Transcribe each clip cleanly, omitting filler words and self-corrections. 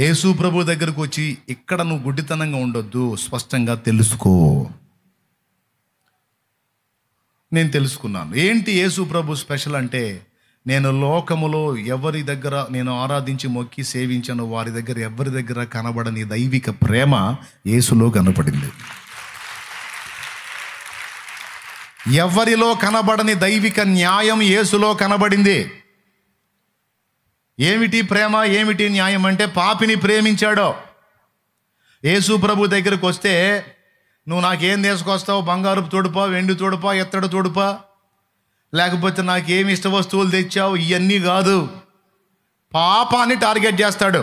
యేసు ప్రభు దగ్గరకు వచ్చి ఇక్కడ నువ్వు గుడ్డితనంగా ఉండొద్దు, స్పష్టంగా తెలుసుకో. నేను తెలుసుకున్నాను. ఏంటి యేసు ప్రభు స్పెషల్ అంటే, నేను లోకములో ఎవరి దగ్గర నేను ఆరాధించి మొక్కి సేవించాను వారి దగ్గర ఎవరి దగ్గర కనబడని దైవిక ప్రేమ యేసులో కనపడింది. ఎవరిలో కనబడని దైవిక న్యాయం యేసులో కనబడింది. ఏమిటి ప్రేమ, ఏమిటి న్యాయం అంటే, పాపిని ప్రేమించాడో. యేసు ప్రభు దగ్గరకు వస్తే నువ్వు నాకేం తీసుకొస్తావు, బంగారు తోడుపా, వెండి తోడుపా, ఎత్తడు తోడుపా, లేకపోతే నాకేమి ఇష్ట వస్తువులు తెచ్చావు, ఇవన్నీ కాదు. పాపాన్ని టార్గెట్ చేస్తాడు.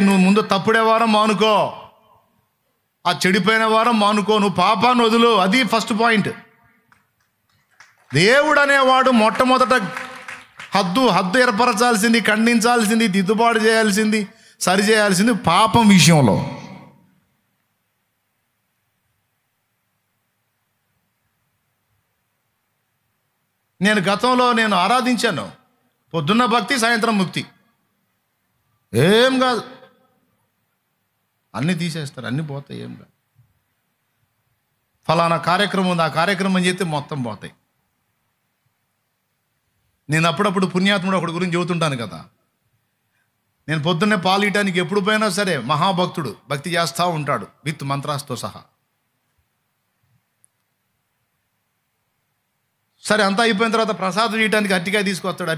నువ్వు ముందు తప్పుడే వారం మానుకో, ఆ చెడిపోయిన వారం మానుకో, నువ్వు పాపాన్ని వదులు. అది ఫస్ట్ పాయింట్. దేవుడు అనేవాడు మొట్టమొదట హద్దు ఏర్పరచాల్సింది, ఖండించాల్సింది, దిద్దుబాటు చేయాల్సింది, సరిచేయాల్సింది పాపం విషయంలో. గతంలో నేను ఆరాధించాను, పొద్దున్న భక్తి, సాయంత్రం ముక్తి. ఏం కాదు, అన్నీ తీసేస్తారు, అన్నీ పోతాయి, ఏం కాదు. ఫలానా కార్యక్రమం ఉంది, ఆ కార్యక్రమం చేస్తే మొత్తం పోతాయి. నేను అప్పుడప్పుడు పుణ్యాత్ముడు ఒకటి గురించి చెబుతుంటాను కదా. నేను పొద్దున్నే పాలు ఇయటానికి ఎప్పుడు పోయినా సరే మహాభక్తుడు భక్తి చేస్తూ ఉంటాడు, విత్ మంత్రాస్తో సహా. సరే, అంతా అయిపోయిన తర్వాత ప్రసాదం ఇయటానికి అరటికాయ తీసుకొస్తాడు.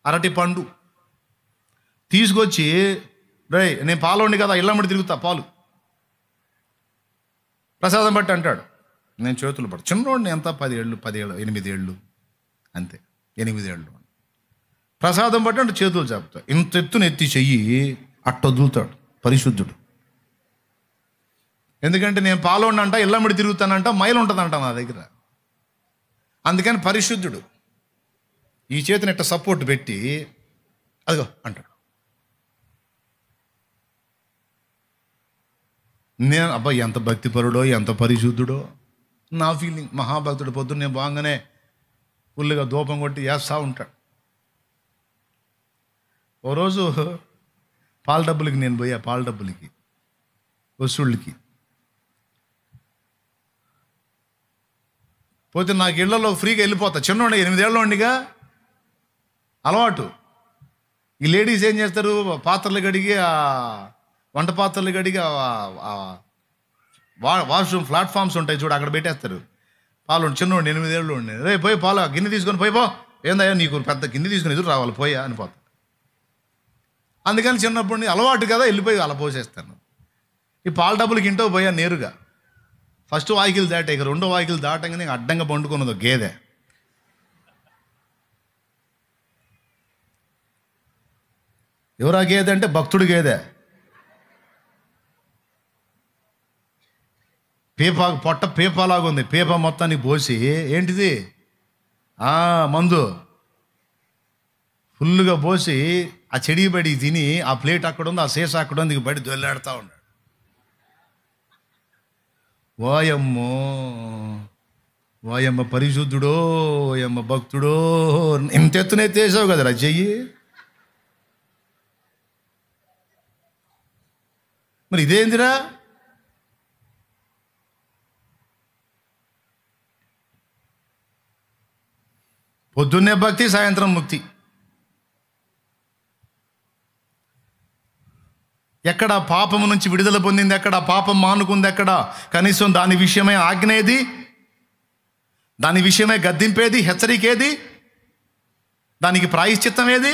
అరటి పండు తీసుకొచ్చి, నేను పాలోండి కదా, ఇళ్ళమ్మడి తిరుగుతా పాలు, ప్రసాదం బట్టి అంటాడు. నేను చేతులు పడు, చిన్నోడిని, ఎంత 10 ఏళ్ళు 8 ఏళ్ళు అంతే, 8 ఏళ్ళు. ప్రసాదం బట్టి అంటే చేతులు చెప్తా, ఇంత ఎత్తున ఎత్తి చెయ్యి అట్ట వదులుతాడు. పరిశుద్ధుడు. ఎందుకంటే నేను పాలోండి అంట, ఇళ్ళమ్మడి తిరుగుతానంట, మైలు ఉంటుందంట నా దగ్గర. అందుకని పరిశుద్ధుడు. ఈ చేతిని ఇట్ట సపోర్ట్ పెట్టి అదిగో అంటాడు. నేను అబ్బాయి ఎంత భక్తిపరుడో, ఎంత పరిశుద్ధుడో నా ఫీలింగ్. మహాభక్తుడు పొద్దున్నే బాగానే ఫుల్గా దూపం కొట్టి వేస్తూ ఉంటాడు. ఓ రోజు పాల డబ్బులకి నేను పోయా, పాల డబ్బులకి వసూళ్ళకి పోతే నాకు ఇళ్లలో ఫ్రీగా వెళ్ళిపోతా. చిన్నోడి 8 ఏళ్ళ ఉండిగా అలవాటు. ఈ లేడీస్ ఏం చేస్తారు, పాత్రలు కడిగి, వంట పాత్రలు కడిగి వాష్రూమ్ ప్లాట్ఫామ్స్ ఉంటాయి చూడు, అక్కడ పెట్టేస్తారు. పాలు చిన్నోడి 8 ఏళ్ళు ఉండి, పోయి పాలు గిన్నె తీసుకొని పో, ఏందయ్యా నీకు పెద్ద గిన్నె తీసుకొని ఎదురు రావాలి పోయా అనిపోతా. అందుకని చిన్నప్పుడు అలవాటు కదా, వెళ్ళిపోయి అలా పోసేస్తాను. ఈ పాల డబ్బులకి ఇంటో పోయా నేరుగా. ఫస్ట్ వాయికిలు దాటాయి, ఇక 2వ వాయికిలు దాటంగానే అడ్డంగా పండుకున్నది గేదె. ఎవరా గేదె అంటే భక్తుడు గేదె. పొట్ట పీపలాగా ఉంది. పీప మొత్తాన్ని పోసి, ఏంటిది మందు ఫుల్గా పోసి, ఆ చెడి బడి తిని, ఆ ప్లేట్ అక్కడ ఉంది, ఆ సీసా అక్కడ ఉంది, బడి దొల్లాడుతూ ఉన్నాడు. వాయమ్మ పరిశుద్ధుడో, ఓయమ్మ భక్తుడో, ఇంత ఎత్తున ఎత్తేసావు కదరా చెయ్యి. మరి ఇదేందిరా? పొద్దున్నే భక్తి, సాయంత్రం ముక్తి. ఎక్కడ పాపము నుంచి విడుదల పొందింది, ఎక్కడ పాపం మానుకుంది, ఎక్కడ కనీసం దాని విషయమే ఆజ్ఞేది, దాని విషయమే గద్దింపేది, హెచ్చరికేది, దానికి ప్రాయశ్చిత్తం ఏది?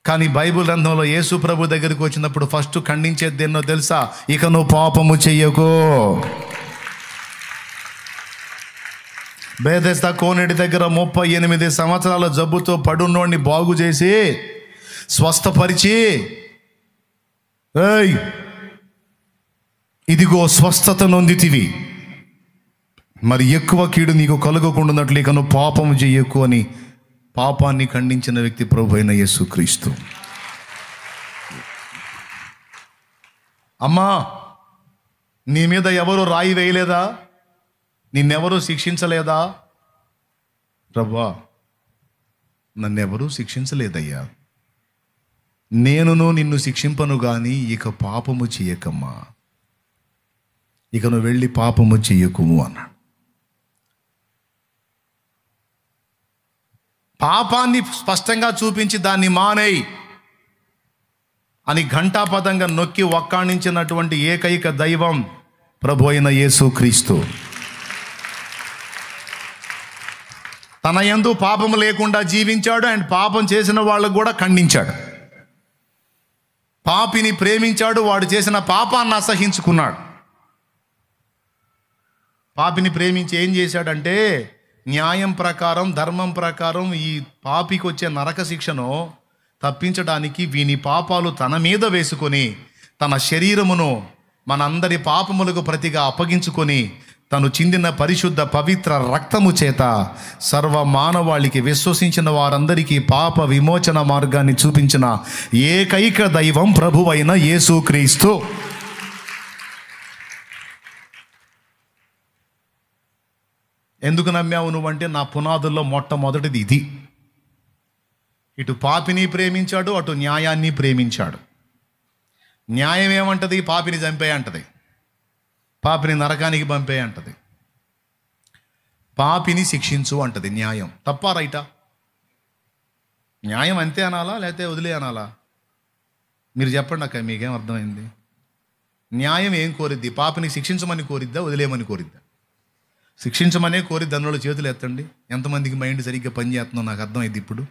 కానీ బైబిల్ గ్రంథంలో యేసు ప్రభు దగ్గరికి వచ్చినప్పుడు ఫస్ట్ ఖండించేది ఎన్నో తెలుసా? ఇక నువ్వు పాపము చెయ్యకు. బేతెస్దా కోనేటి దగ్గర 38 సంవత్సరాల జబ్బుతో పడున్నోడిని బాగు చేసి స్వస్థపరిచి, ఇదిగో స్వస్థత నొందితివి, మరి ఎక్కువ కీడు నీకు కలుగకుండాన్నట్లు ఇక నువ్వు పాపము చెయ్యకు అని పాపాన్ని ఖండించిన వ్యక్తి ప్రభు అయిన యేసుక్రీస్తు. అమ్మా, నీ మీద ఎవరు రాయి వేయలేదా? నిన్నెవరూ శిక్షించలేదా? ప్రభువా, నన్నెవరూ శిక్షించలేదయ్యా, నేనును నిన్ను శిక్షింపను గాని ఇక పాపము చెయ్యకమ్మా, ఇక నువ్వు వెళ్ళి పాపము చెయ్యకుము అన్నాడు. పాపాన్ని స్పష్టంగా చూపించి దాన్ని మానేయి అని ఘంటాపదంగా నొక్కి వక్కాణించినటువంటి ఏకైక దైవం ప్రభు అయిన యేసుక్రీస్తు. తన యందు పాపము లేకుండా జీవించాడు అండ్ పాపం చేసిన వాళ్ళకు కూడా ఖండించాడు. పాపిని ప్రేమించాడు, వాడు చేసిన పాపాన్ని అసహించుకున్నాడు. పాపిని ప్రేమించి ఏం చేశాడంటే, న్యాయం ప్రకారం, ధర్మం ప్రకారం ఈ పాపికి వచ్చే నరక శిక్షను తప్పించడానికి వీని పాపాలు తన మీద వేసుకొని తన శరీరమును మనందరి పాపములకు ప్రతిగా అప్పగించుకొని తను చిందిన పరిశుద్ధ పవిత్ర రక్తము చేత సర్వ మానవాళికి, విశ్వసించిన వారందరికీ పాప విమోచన మార్గాన్ని చూపించిన ఏకైక దైవం ప్రభువైన యేసుక్రీస్తు. ఎందుకు నమ్మావు నువ్వంటే, నా పునాదుల్లో మొట్టమొదటిది ఇది. ఇటు పాపిని ప్రేమించాడు, అటు న్యాయాన్ని ప్రేమించాడు. న్యాయం ఏమంటది? పాపిని చంపే అంటది, పాపిని నరకానికి పంపే అంటది, పాపిని శిక్షించు అంటది. న్యాయం తప్పా రైటా? న్యాయం అంతే అనాలా లేకపోతే వదిలే అనాలా? మీరు చెప్పండి అక్క, మీకేం అర్థమైంది? న్యాయం ఏం కోరిద్ది? పాపిని శిక్షించమని కోరిద్దా, వదిలేయమని కోరిద్దా? శిక్షించమనే కోరిద్ది. అందులో చేతులు ఎత్తండి. ఎంతమందికి మైండ్ సరిగ్గా పనిచేస్తుందో నాకు అర్థమైంది ఇప్పుడు.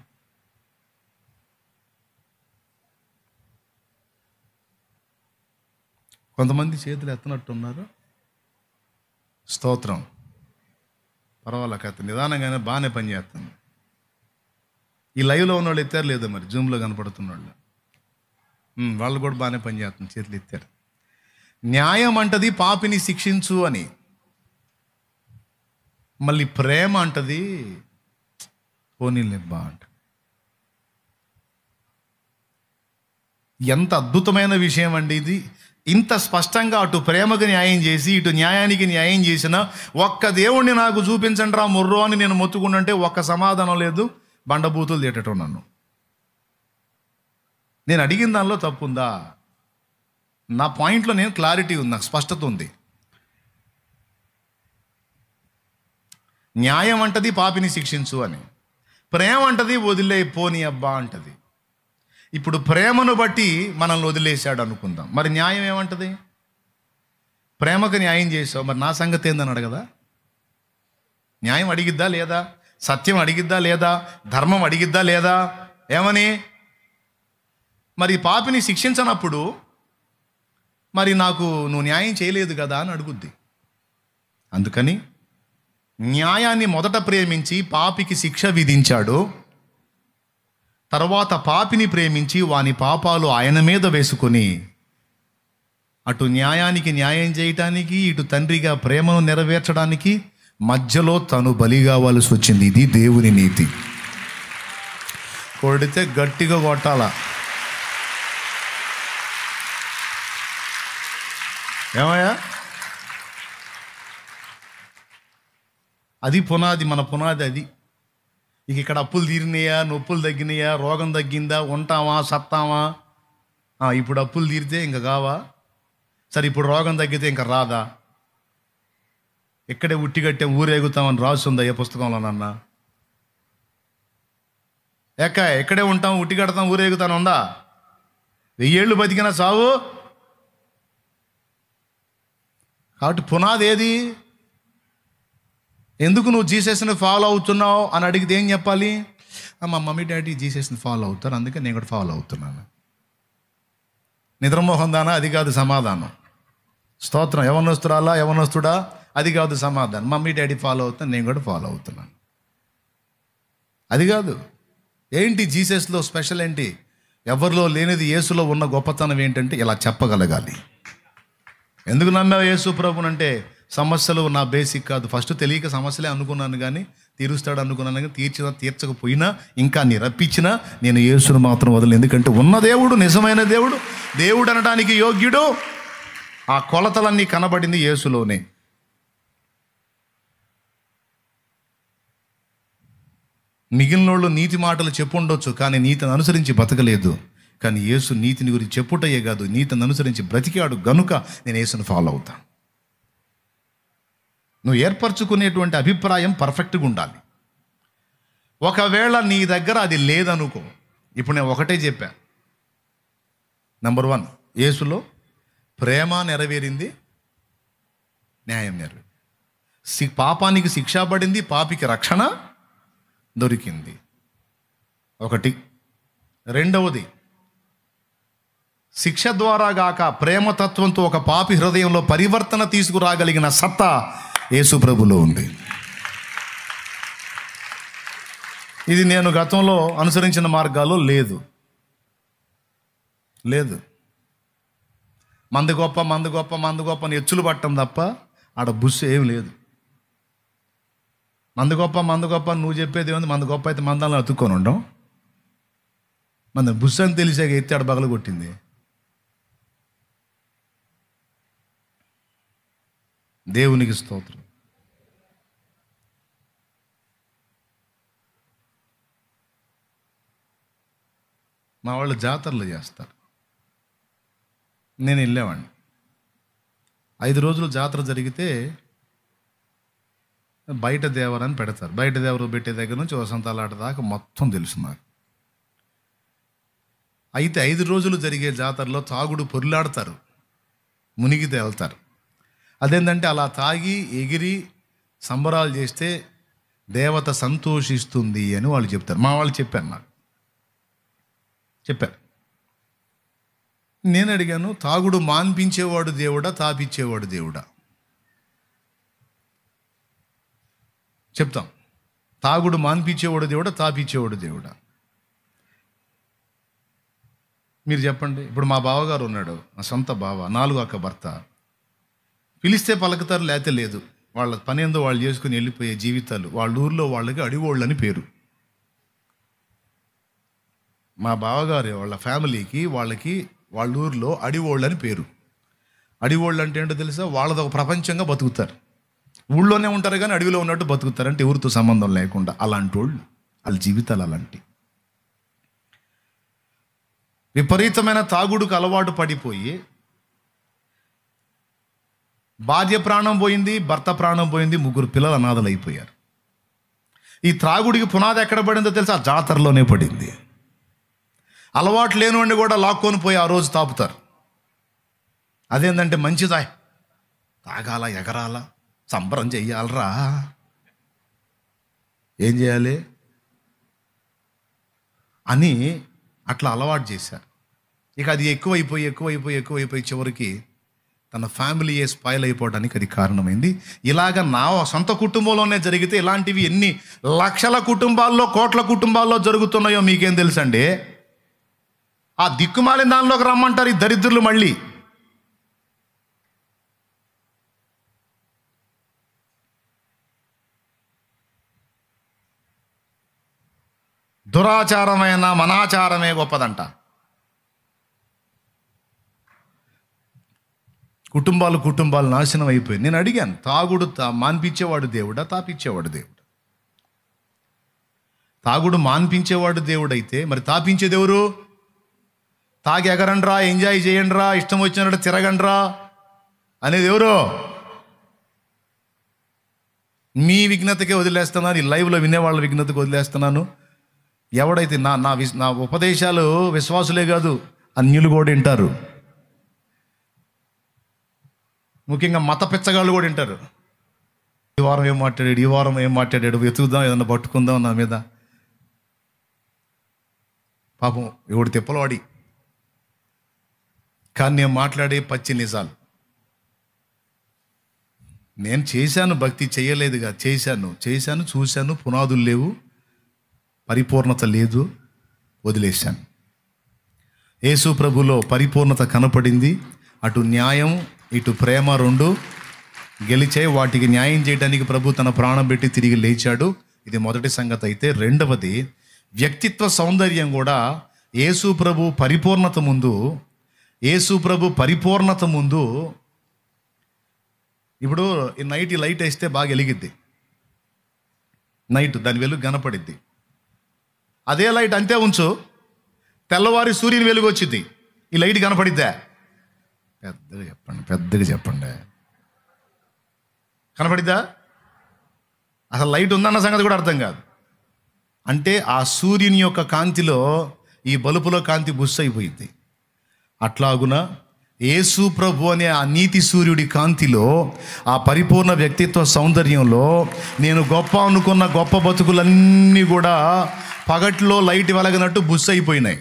కొంతమంది చేతులు ఎత్తనట్టున్నారు. స్తోత్రం. పర్వాలే కథ, నిదానంగానే బాగానే పనిచేస్తుంది. ఈ లైవ్లో ఉన్న వాళ్ళు ఎత్తారు లేదా మరి? జూమ్లో కనపడుతున్న వాళ్ళు కూడా బాగానే పనిచేస్తుంది, చేతులు ఎత్తారు. న్యాయం అంటది పాపిని శిక్షించు అని. మళ్ళీ ప్రేమ అంటది పోనీలేబ్బా అంట. ఎంత అద్భుతమైన విషయం అండి ఇది. ఇంత స్పష్టంగా అటు ప్రేమకు న్యాయం చేసి ఇటు న్యాయానికి న్యాయం చేసిన ఒక్క దేవుణ్ణి నాకు చూపించండి రా ముర్రో అని నేను మొత్తుకుంటుంటే ఒక్క సమాధానం లేదు. బండబూతులు తిట్టడం నన్ను. నేను అడిగిన దానిలో తప్పు ఉందా? నా పాయింట్లో నేను క్లారిటీ ఉంది, నాకు స్పష్టత ఉంది. న్యాయం అంటది పాపిని శిక్షించు అని, ప్రేమ అంటది వదిలే పోని అబ్బా అంటది. ఇప్పుడు ప్రేమను బట్టి మనల్ని వదిలేశాడు అనుకుందాం, మరి న్యాయం ఏమంటది? ప్రేమకు న్యాయం చేసావు, మరి నా సంగతి ఏందని అడగదా? న్యాయం అడిగిద్దా లేదా? సత్యం అడిగిద్దా లేదా? ధర్మం అడిగిద్దా లేదా? ఏమని? మరి పాపిని శిక్షించనప్పుడు మరి నాకు నువ్వు న్యాయం చేయలేదు కదా అని అడుగుద్ది. అందుకని న్యాయాన్ని మొదట ప్రేమించి పాపికి శిక్ష విధించాడు. తర్వాత పాపిని ప్రేమించి వాని పాపాలు ఆయన మీద వేసుకొని అటు న్యాయానికి న్యాయం చేయటానికి, ఇటు తండ్రిగా ప్రేమను నెరవేర్చడానికి మధ్యలో తను బలి కావాల్సి వచ్చింది. ఇది దేవుని నీతి. కొడితే గట్టిగా కొట్టాలా? ఏమయ్యా? అది పునాది, మన పునాది అది. ఇక ఇక్కడ అప్పులు తీరినాయా, నొప్పులు తగ్గినాయా, రోగం తగ్గిందా, ఉంటామా సత్తామా? ఇప్పుడు అప్పులు తీరితే ఇంకా కావా? సరే ఇప్పుడు రోగం తగ్గితే ఇంకా రాదా? ఇక్కడే ఉట్టిగట్టే ఊరేగుతామని రాస్తుందా ఏ పుస్తకంలో నన్నా? ఎక్కడే ఉంటాం, ఉట్టి కడతాం, ఊరేగుతాను ఉందా? 1000 ఏళ్ళు బతికినా సావు. కాబట్టి పునాది ఏది? ఎందుకు నువ్వు జీసస్ని ఫాలో అవుతున్నావు అని అడిగితే ఏం చెప్పాలి? మా మమ్మీ డాడీ జీసస్ని ఫాలో అవుతారు, అందుకే నేను కూడా ఫాలో అవుతున్నాను. నిద్రమోహం దానా? అది కాదు సమాధానం. స్తోత్రం. యవనస్తుడా? అది కాదు సమాధానం. మమ్మీ డాడీ ఫాలో అవుతాను, నేను కూడా ఫాలో అవుతున్నాను. అది కాదు. ఏంటి జీసస్లో స్పెషల్ ఏంటి? ఎవరిలో లేనిది యేసులో ఉన్న గొప్పతనం ఏంటంటే ఇలా చెప్పగలగాలి. ఎందుకు నమ్మావు యేసు ప్రభునంటే, సమస్యలు నా బేసిక్ కాదు. ఫస్ట్ తెలియక సమస్యలే అనుకున్నాను, కానీ తీరుస్తాడు అనుకున్నాను, కానీ తీర్చకపోయినా ఇంకా నీ రప్పించినా నేను యేసును మాత్రం వదలను. ఎందుకంటే ఉన్న దేవుడు, నిజమైన దేవుడు, దేవుడు అనడానికి యోగ్యుడు. ఆ కొలతలన్నీ కనబడింది యేసులోనే. మిగిలినోళ్ళు నీతి మాటలు చెప్పుండొచ్చు, కానీ నీతిని అనుసరించి బతకలేదు. కానీ యేసు నీతిని గురించి చెప్పుటయ్యే కాదు, నీతిని అనుసరించి బ్రతికాడు గనుక నేను యేసుని ఫాలో అవుతాను. నువ్వు ఏర్పరచుకునేటువంటి అభిప్రాయం పర్ఫెక్ట్గా ఉండాలి. ఒకవేళ నీ దగ్గర అది లేదనుకో, ఇప్పుడు నేను ఒకటే చెప్పా. నంబర్ 1, యేసులో ప్రేమ నెరవేరింది, న్యాయం నెరవేరింది. పాపానికి శిక్ష పడింది, పాపికి రక్షణ దొరికింది. ఒకటి. రెండవది, శిక్ష ద్వారా గాక ప్రేమతత్వంతో ఒక పాపి హృదయంలో పరివర్తన తీసుకురాగలిగిన సత్తా యేసు ప్రభులో ఉంది. ఇది నేను గతంలో అనుసరించిన మార్గాల్లో లేదు. మంది గొప్ప అని ఎచ్చులు పట్టడం తప్ప ఆడ బుస్సు ఏం లేదు. మంది గొప్ప నువ్వు చెప్పేది ఏముంది? మంది గొప్ప అయితే మందాలను అతుక్కొని ఉండం. మన బుస్సు అని తెలిసాక ఎత్తి ఆడ బగలు కొట్టింది. దేవునికి స్తోత్రం. మా వాళ్ళు జాతరలు చేస్తారు, నేను వెళ్ళేవాడిని. 5 రోజులు జాతర జరిగితే బయట దేవరని పెడతారు. బయట దేవరు పెట్టే దగ్గర నుంచి వసంతాలాట దాకా మొత్తం తెలుసు నాకు. అయితే 5 రోజులు జరిగే జాతరలో తాగుడు పొరులాడతారు, మునిగి తేలుతారు. అదేంటంటే అలా తాగి ఎగిరి సంబరాలు చేస్తే దేవత సంతోషిస్తుంది అని వాళ్ళు చెప్తారు. మా వాళ్ళు చెప్పారు, నాకు చెప్పారు. నేను అడిగాను, తాగుడు మాన్పించేవాడు దేవుడా, తాపిచ్చేవాడు దేవుడా? చెప్తాం. తాగుడు మాన్పించేవాడు దేవుడా, తాపిచ్చేవాడు దేవుడా? మీరు చెప్పండి. ఇప్పుడు మా బావగారు ఉన్నాడు, మా సొంత బావ, 4వ అక్క భర్త. పిలిస్తే పలుకుతారు, లేతే లేదు. వాళ్ళ పని ఏందో వాళ్ళు చేసుకుని వెళ్ళిపోయే జీవితాలు. వాళ్ళ ఊర్లో వాళ్ళకి అడిగోళ్ళని పేరు. మా బావగారు వాళ్ళ ఫ్యామిలీకి వాళ్ళ ఊర్లో అడివోళ్ళని పేరు. అడివోళ్ళు అంటే ఏంటో తెలుసా? వాళ్ళది ఒక ప్రపంచంగా బతుకుతారు. ఊళ్ళోనే ఉంటారు కానీ అడవిలో ఉన్నట్టు బతుకుతారు. అంటే ఎవరితో సంబంధం లేకుండా అలాంటి వాళ్ళు, వాళ్ళ జీవితాలు అలాంటి. విపరీతమైన తాగుడుకు అలవాటు పడిపోయి భార్య ప్రాణం పోయింది, భర్త ప్రాణం పోయింది, 3 పిల్లలు అనాథలు అయిపోయారు. ఈ త్రాగుడికి పునాది ఎక్కడ పడిందో తెలుసా? జాతరలోనే పడింది. అలవాటు లేనివాడిని కూడా లాక్కొని పోయి ఆ రోజు తాపుతారు. అదేంటంటే మంచిదా, తాగాల, ఎగరాల, సంబరం చెయ్యాలరా. ఏం చేయాలి అని అట్లా అలవాటు చేశారు. ఇక అది ఎక్కువైపోయి చివరికి తన ఫ్యామిలీ స్పాయిల్ అయిపోవడానికి అది కారణమైంది. ఇలాగ నా సొంత కుటుంబంలోనే జరిగితే ఇలాంటివి ఎన్ని లక్షల కుటుంబాల్లో, కోట్ల కుటుంబాల్లో జరుగుతున్నాయో మీకేం తెలుసండి? ఆ దిక్కుమాలిన దానిలోకి రమ్మంటారు ఈ దరిద్రులు. మళ్ళీ దురాచారమైన మనాచారమే గొప్పదంట. కుటుంబాలు నాశనం అయిపోయి. నేను అడిగాను, తాగుడు మాన్పించేవాడు దేవుడా, తాపిచ్చేవాడు దేవుడా? తాగుడు మాన్పించేవాడు దేవుడైతే మరి తాపించేది ఎవరు? తాగి ఎగరండ్రా, ఎంజాయ్ చేయండిరా, ఇష్టం వచ్చినట్టు తిరగండ్రా అనేది ఎవరు? మీ విఘ్నతకే వదిలేస్తున్నాను, ఈ లైవ్లో వినేవాళ్ళ విఘ్నతకు వదిలేస్తున్నాను. ఎవడైతే నా ఉపదేశాలు విశ్వాసులే కాదు, అన్యులు కూడా వింటారు. ముఖ్యంగా మత పిచ్చగాళ్ళు కూడా వింటారు. ఈ వారం ఏం మాట్లాడాడు, వెతుకుదాం, ఏదన్నా పట్టుకుందాం నా మీద. పాపం ఎవడు తిప్పలవాడి. కానీ నేను మాట్లాడే పచ్చి నిజాలు. నేను చేశాను, భక్తి చేయలేదుగా, చేశాను, చూశాను, పునాదులు లేవు, పరిపూర్ణత లేదు, వదిలేశాను. యేసు ప్రభులో పరిపూర్ణత కనపడింది. అటు న్యాయం, ఇటు ప్రేమ 2 గెలిచే. వాటికి న్యాయం చేయడానికి ప్రభు తన ప్రాణం పెట్టి తిరిగి లేచాడు. ఇది మొదటి సంగతి. అయితే రెండవది, వ్యక్తిత్వ సౌందర్యం కూడా యేసు ప్రభు పరిపూర్ణత ముందు ఇప్పుడు ఈ నైట్ ఈ లైట్ వేస్తే బాగా వెలిగిద్ది, నైట్ దాని వెలుగు కనపడిద్ది. అదే లైట్ అంతే ఉంచు, తెల్లవారి సూర్యుని వెలుగు వచ్చింది, ఈ లైట్ కనపడిద్దా? పెద్దగా చెప్పండి, కనపడిద్దా? అసలు లైట్ ఉందన్న సంగతి కూడా అర్థం కాదు. అంటే ఆ సూర్యుని యొక్క కాంతిలో ఈ బలుపులో కాంతి బుస్సు అయిపోయింది. అట్లాగున యేసు ప్రభు అనే ఆ నీతి సూర్యుడి కాంతిలో, ఆ పరిపూర్ణ వ్యక్తిత్వ సౌందర్యంలో నేను గొప్ప అనుకున్న గొప్ప బతుకులన్నీ కూడా పగట్లో లైట్ వెలగనట్టు బుస్సు అయిపోయినాయి.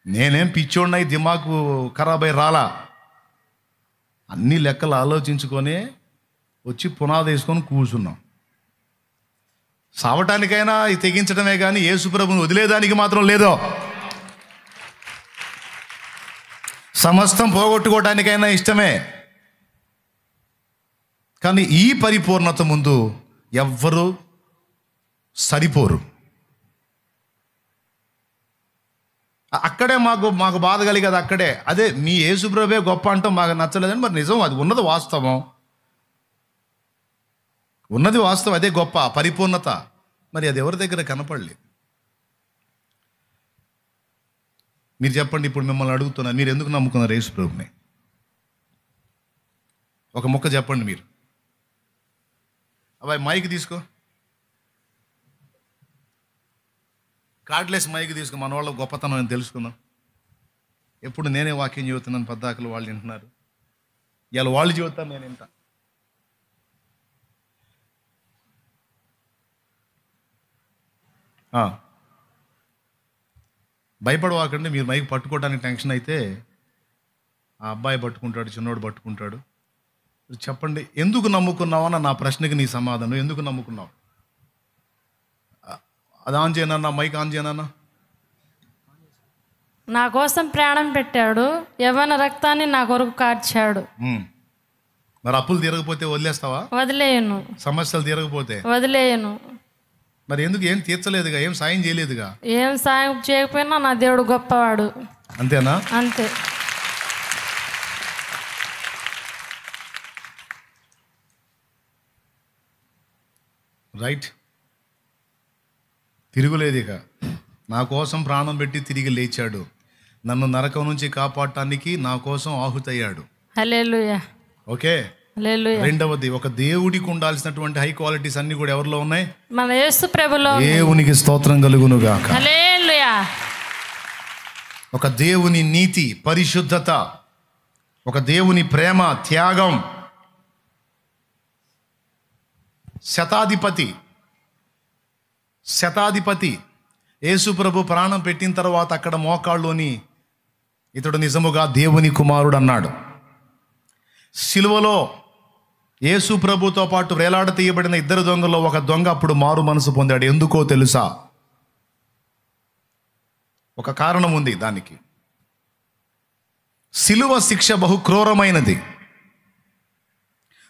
నేనేం పిచ్చోడినై, దిమాకు ఖరాబ్ అయి రాలా. అన్ని లెక్కలు ఆలోచించుకొని వచ్చి పునాది వేసుకొని కూర్చున్నాం. సావటానికైనా తెగించడమే కానీ యేసు ప్రభుని వదిలేదానికి మాత్రం లేదో. సమస్తం పోగొట్టుకోవటానికైనా ఇష్టమే, కానీ ఈ పరిపూర్ణత ముందు ఎవ్వరూ సరిపోరు. అక్కడే మాకు బాధ కలిగేది అక్కడే. అదే మీ యేసు ప్రభువే గొప్ప అంటాం మాకు నచ్చలేదని. మరి నిజం, అది ఉన్నది వాస్తవం, ఉన్నది వాస్తవం, అదే గొప్ప పరిపూర్ణత. మరి అది ఎవరి దగ్గర కనపడలేదు. మీరు చెప్పండి, ఇప్పుడు మిమ్మల్ని అడుగుతున్నా, మీరు ఎందుకు నమ్ముకున్నారు యేసు ప్రభుని? ఒక ముక్క చెప్పండి మీరు. అబ్బాయి మైక్ తీసుకో, కార్డ్లెస్ మైక్ తీసుకో, మన వాళ్ళ గొప్పతనం అని తెలుసుకుందాం. ఎప్పుడు నేనే వాక్యం చెబుతున్నాను, పద్దాకలు వాళ్ళు వింటున్నారు. ఇవాళ వాళ్ళు చెబుతారు, నేను వింటా. భయపడవాకండి. మీరు మైక్ పట్టుకోవడానికి టెన్షన్ అయితే ఆ అబ్బాయి పట్టుకుంటాడు, చిన్నోడు పట్టుకుంటాడు. చెప్పండి, ఎందుకు నమ్ముకున్నావన్న నా ప్రశ్నకి నీ సమాధానం. ఎందుకు నమ్ముకున్నావు? అది ఆన్ చేయనన్నా, మైక్ ఆన్ చేయనన్నా. నా కోసం ప్రాణం పెట్టాడు, యవ్వన రక్తాన్ని నా కొరకు కార్చాడు. మరి అప్పులు తీరకపోతే వదిలేస్తావా? వదిలేయను. సమస్యలు తీరకపోతే వదిలేయను. మరి ఎందుకు? ఏం తీర్చలేదుగా, ఏం సాయం చేయలేదుగా. ఏం సాయం చేయకపోయినా నా దేవుడు గొప్పవాడు. అంతేనా? అంతే. రైట్, తిరుగులేదు ఇక. నా కోసం ప్రాణం పెట్టి తిరిగి లేచాడు, నన్ను నరకం నుంచి కాపాడటానికి నా కోసం ఆహుతయ్యాడు. హల్లెలూయా. ఓకే. హల్లెలూయా. రెండవది, ఒక దేవుడికి ఉండాల్సినటువంటి హై క్వాలిటీస్ అన్ని కూడా ఎవరిలో ఉన్నాయి? మన యేసు ప్రభులో. దేవునికి స్తోత్రం కలుగును గాక. హల్లెలూయా. ఒక దేవుని నీతి, పరిశుద్ధత, ఒక దేవుని ప్రేమ, త్యాగం, శతాధిపతి యేసు ప్రభు ప్రాణం పెట్టిన తర్వాత అక్కడ మోకాళ్ళుని ఇతడు నిజముగా దేవుని కుమారుడు అన్నాడు. సిలువలో యేసు ప్రభుతో పాటు వేలాడ తీయబడిన ఇద్దరు దొంగల్లో ఒక దొంగ అప్పుడు మారు మనసు పొందాడు. ఎందుకో తెలుసా? ఒక కారణం ఉంది దానికి. సిలువ శిక్ష బహు క్రూరమైనది.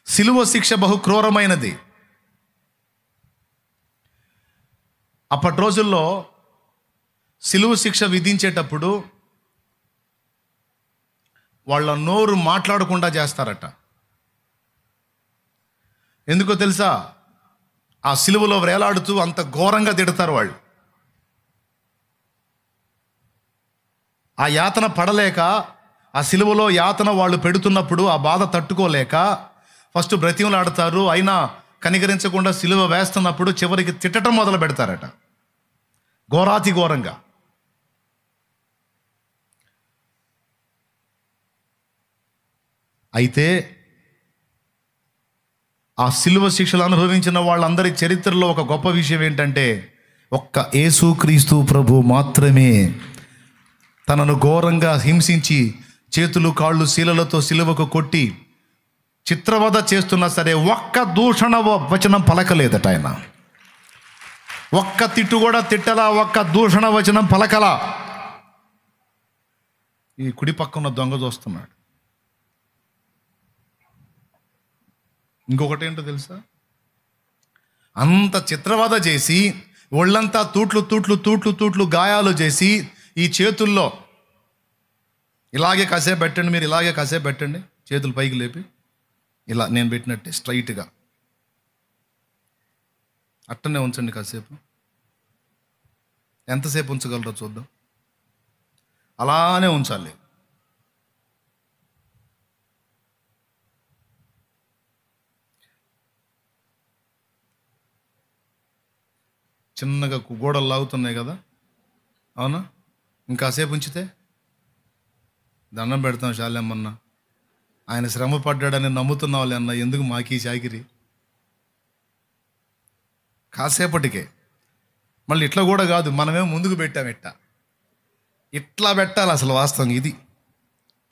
సిలువ శిక్ష బహు క్రూరమైనది. అప్పటి రోజుల్లో సిలువ శిక్ష విధించేటప్పుడు వాళ్ళ నోరు మాట్లాడకుండా చేస్తారట. ఎందుకో తెలుసా? ఆ సిలువలో వేలాడుతూ అంత ఘోరంగా తిడతారు వాళ్ళు. ఆ యాతన పడలేక, ఆ సిలువలో యాతన వాళ్ళు పెడుతున్నప్పుడు ఆ బాధ తట్టుకోలేక ఫస్ట్ బ్రతిమలాడతారు. అయినా కనికరించకుండా సిలువ వేస్తున్నప్పుడు చివరికి తిట్టడం మొదలు పెడతారట, ఘోరాతి ఘోరంగా. అయితే ఆ సిలువ శిక్షలు అనుభవించిన వాళ్ళందరి చరిత్రలో ఒక గొప్ప విషయం ఏంటంటే, ఒక్క యేసుక్రీస్తు ప్రభు మాత్రమే తనను ఘోరంగా హింసించి చేతులు కాళ్ళు శీలలతో సిలువకు కొట్టి చిత్రవధ చేస్తున్నా సరే ఒక్క దూషణ వచనం పలకలేదట ఆయన. ఒక్క తిట్టు కూడా తిట్టలా, ఒక్క దూషణ వచనం పలకలా. ఈ కుడి పక్కన దొంగ చూస్తున్నాడు. ఇంకొకటి ఏంటో తెలుసా? అంత చిత్రవధ చేసి ఒళ్ళంతా తూట్లు తూట్లు తూట్లు తూట్లు గాయాలు చేసి ఈ చేతుల్లో ఇలాగే కాసేపు పెట్టండి, మీరు ఇలాగే కాసేపు పెట్టండి, చేతులు పైకి లేపి ఇలా నేను పెట్టినట్టే స్ట్రైట్గా అట్టనే ఉంచండి కాసేపు. ఎంతసేపు ఉంచగలరో చూద్దాం. అలానే ఉంచాలి. చిన్నగా గోడలు లాగుతున్నాయి కదా, అవునా? ఇంకాసేపు ఉంచితే దండం పెడతాం శాలేమన్నా. ఆయన శ్రమ పడ్డాడని నమ్ముతున్న వాళ్ళు అన్న, ఎందుకు మాకీ చాకిరి? కాసేపటికే. మళ్ళీ ఇట్లా కూడా కాదు, మనమేమో ముందుకు పెట్టాం. ఇట్లా పెట్టాలి అసలు వాస్తవం. ఇది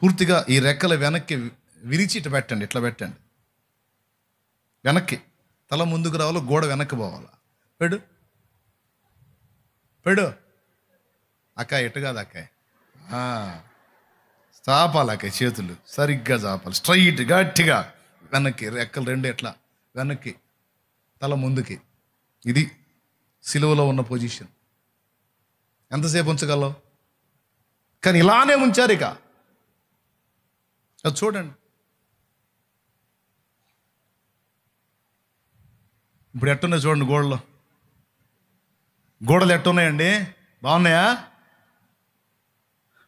పూర్తిగా ఈ రెక్కలు వెనక్కి విరిచి ఇట్లా పెట్టండి. ఇట్లా పెట్టండి, వెనక్కి. తల ముందుకు రావాలి, గోడ వెనక్కి పోవాలి. పెడు పెడు అక్క, ఎటు కాదు అక్క, చాపాలి అక్క, చేతులు సరిగ్గా చాపాలి, స్ట్రైట్ గట్టిగా వెనక్కి. రెక్కలు రెండు ఎట్లా వెనక్కి, తల ముందుకి. ఇది సిలువలో ఉన్న పొజిషన్. ఎంతసేపు ఉంచగలవు? కానీ ఇలానే ఉంచారు. ఇక అది చూడండి. ఇప్పుడు ఎట్టున్నాయి చూడండి గోడలు ఎట్టున్నాయండి? బాగున్నాయా?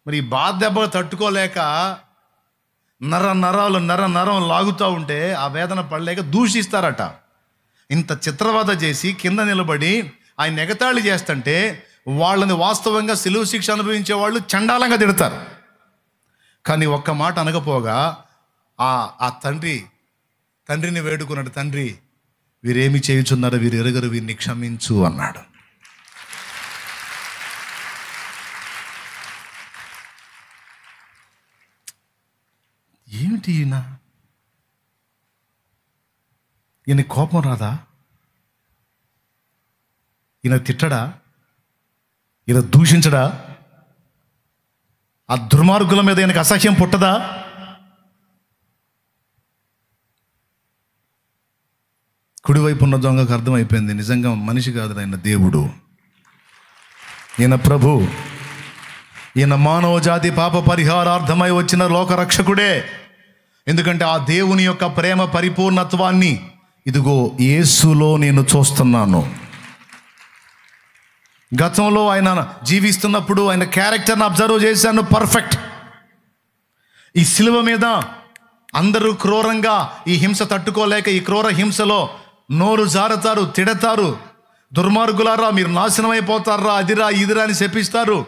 మరి ఈ బాధ దెబ్బ తట్టుకోలేక నరం లాగుతూ ఉంటే ఆ వేదన పడలేక దూషిస్తారట. ఇంత చిత్రవద చేసి కింద నిలబడి ఆయన ఎగతాళి చేస్తుంటే వాళ్ళని వాస్తవంగా సిలువ శిక్ష అనుభవించే వాళ్ళు చండాలంగా తిడతారు. కానీ ఒక్క మాట అనకపోగా ఆ తండ్రిని వేడుకున్నాడు. తండ్రి, వీరేమి చేయుచున్నారో వీరు ఎరుగరు, వీరిని క్షమించు అన్నాడు. ఏమిటి ఈయన కోపం రాదా? ఈయన తిట్టడా? ఈయన దూషించడా? ఆ దుర్మార్గుల మీద ఈయనకు అసహ్యం పుట్టదా? కుడివైపు ఉన్న దొంగకు అర్థమైపోయింది, నిజంగా మనిషి కాదు ఆయన దేవుడు, ఈయన ప్రభు, ఈయన మానవ జాతి పాప పరిహారార్థమై వచ్చిన లోకరక్షకుడే. ఎందుకంటే ఆ దేవుని యొక్క ప్రేమ పరిపూర్ణత్వాన్ని ఇదిగో యేసులో నేను చూస్తున్నాను. గతంలో ఆయన జీవిస్తున్నప్పుడు ఆయన క్యారెక్టర్ని అబ్జర్వ్ చేశాను, పర్ఫెక్ట్. ఈ సిలువ మీద అందరూ క్రూరంగా ఈ హింస తట్టుకోలేక ఈ క్రూర హింసలో నోరు జారుతారు, తిడతారు, దుర్మార్గులారా మీరు నాశనం అయిపోతారా, అదిరా ఇదిరా అని శపిస్తారు.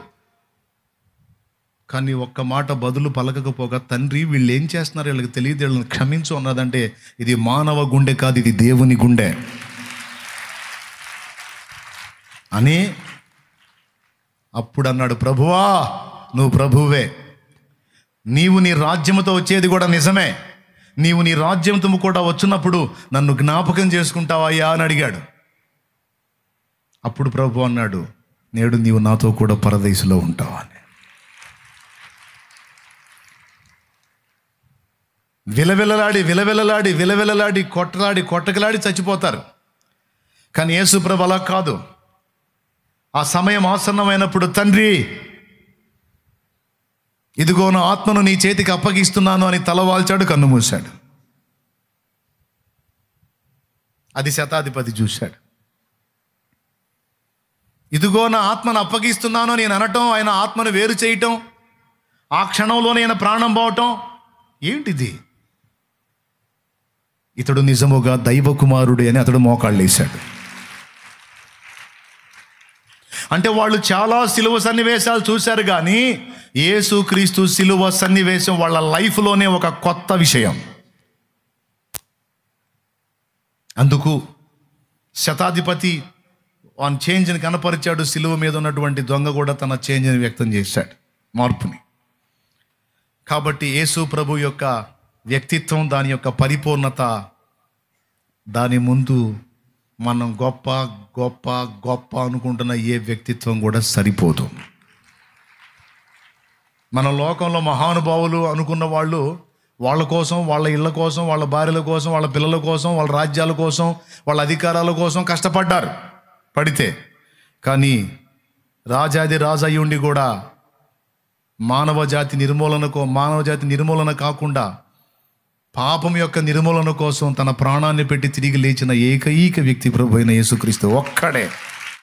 కానీ ఒక్క మాట బదులు పలకకపోగా, తండ్రి వీళ్ళు ఏం చేస్తున్నారు, వీళ్ళకి తెలియదు, వీళ్ళని క్షమించు అన్నదంటే ఇది మానవ గుండె కాదు, ఇది దేవుని గుండె అని అప్పుడు అన్నాడు, ప్రభువా నువ్వు ప్రభువే, నీవు నీ రాజ్యముతో వచ్చేది కూడా నిజమే, నీవు నీ రాజ్యంతో కూడా వచ్చినప్పుడు నన్ను జ్ఞాపకం చేసుకుంటావయ్యా అని అడిగాడు. అప్పుడు ప్రభు అన్నాడు, నేడు నీవు నాతో కూడా పరదేశంలో ఉంటావా అని. విలవిలలాడి కొట్టకలాడి చచ్చిపోతారు. కానీ యేసు ప్రభు అలా కాదు. ఆ సమయం ఆసన్నమైనప్పుడు, తండ్రి ఇదిగో నా ఆత్మను నీ చేతికి అప్పగిస్తున్నాను అని తలవాల్చాడు, కన్ను మూశాడు. అది శతాధిపతి చూశాడు. ఇదిగో నా ఆత్మను అప్పగిస్తున్నాను నేను అనటం, ఆయన ఆత్మను వేరు చేయటం, ఆ క్షణంలోనే ఆయన ప్రాణం పోవటం ఏంటిది? ఇతడు నిజముగా దైవ కుమారుడు అని అతడు మోకాళ్ళు వేశాడు. అంటే వాళ్ళు చాలా సిలువ సన్నివేశాలు చూశారు, కానీ యేసుక్రీస్తు సిలువ సన్నివేశం వాళ్ళ లైఫ్లోనే ఒక కొత్త విషయం. అందుకు శతాధిపతి వన్ చేంజ్ని కనపరిచాడు. సిలువ మీద ఉన్నటువంటి దొంగ కూడా తన చేంజ్ని వ్యక్తం చేశాడు, మార్పుని. కాబట్టి యేసు ప్రభు యొక్క వ్యక్తిత్వం, దాని యొక్క పరిపూర్ణత, దాని ముందు మనం గొప్ప గొప్ప గొప్ప అనుకుంటున్న ఏ వ్యక్తిత్వం కూడా సరిపోదు. మన లోకంలో మహానుభావులు అనుకున్న వాళ్ళు వాళ్ళ కోసం, వాళ్ళ ఇళ్ళ కోసం, వాళ్ళ భార్యల కోసం, వాళ్ళ పిల్లల కోసం, వాళ్ళ రాజ్యాల కోసం, వాళ్ళ అధికారాల కోసం కష్టపడ్డారు, పడితే. కానీ రాజాది రాజు అయి ఉండి కూడా మానవ జాతి నిర్మూలన కాకుండా పాపం యొక్క నిర్మూలన కోసం తన ప్రాణాన్ని పెట్టి తిరిగి లేచిన ఏకైక వ్యక్తి ప్రభు అయిన యేసుక్రీస్తు ఒక్కడే.